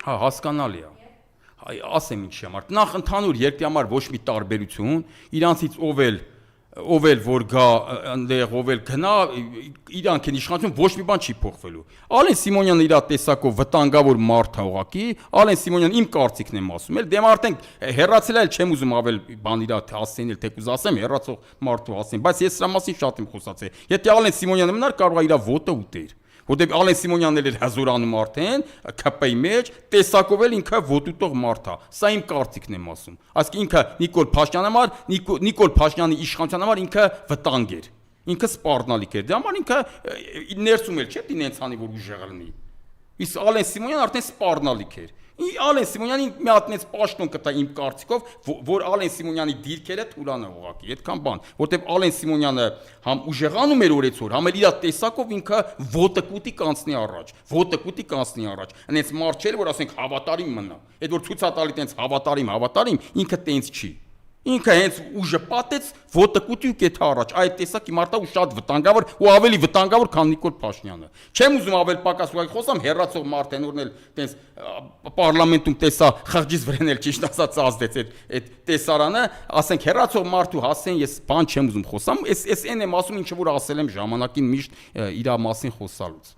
Հա, հասկանալի է։ Ասեմ ինչի համար։ Նախ ընդհանուր երկրի համար ոչ մի տարբերություն, իրանցից ով էլ որ գա այնտեղ, ով էլ գնա, իրանք են իշխանություն, ոչ մի բան չի փոխվելու։ Ալեն Սիմոնյանը իր տեսակով վտանգավոր մարդ է ուղղակի, Ալեն Սիմոնյանը իմ կարծիքն եմ ասում, էլ դե մարդենք հեռացել էլ չեմ ուզում ավել բան իրա ասենել, թեկուզ ասեմ, հեռացող մարդու ասեմ, բայց ես սրա մասին շատ եմ խոսացել։ Եթե Ալեն Սիմոնյանը մնար, կարող է իր ոտը ուտեր։ Որտեղ Ալեն Սիմոնյանն էլ հազորանում արդեն ԿՊ-ի մեջ տեսակով էլ ինքը ոտուտող մարդ է։ Սա իմ կարծիքն եմ ասում։ Այսինքն ինքը Նիկոլ Փաշինյանի իշխանության համար ինքը վտանգ էր։ Ինքը սպառնալիք էր։ Դե համար ինքը ներսում էլ չէ՞ դինենց անի որ ուժեղ լինի։ Իսկ Ալեն Սիմոնյանը արդեն սպառնալիք էր։ Ալեն Սիմոնյանին մի հատ նենց պաշտոն կտա իմ կարծիքով, որ Ալեն Սիմոնյանի դիրքերը թուլանա ուղղակի, այդքան բան, որտեղ Ալեն Սիմոնյանը համ ուժեղանում էր օրեցօր, համ էլ իր տեսակով ինքը ոտը կուտի կանցնի առաջ։ Այնց մարդ չէր, որ ասենք հավատարիմ մնա։ Այդ որ ցուցատալի տենց հավատարիմ, ինքը տենց չի։ Ինքը հենց ուժը պատեց, ոտը կուտի ու կեթա առաջ։ Այդ տեսակի մարդը ու շատ վտանգավոր ու ավելի վտանգավոր, քան Նիկոլ Փաշինյանը։ Չեմ ուզում ավել պակաս ուղղակի խոսամ, հեռացող մարդ են օրնել տենց պարլամենտում տեսա խղճից վրան էլ ճիշտ ասած ազդեց այդ տեսարանը, ասենք հեռացող մարդու հասեն, ես բան չեմ ուզում խոսամ, էս այն եմ ասում, ինչը որ ասել եմ ժամանակին միշտ իր մասին խոսալուց։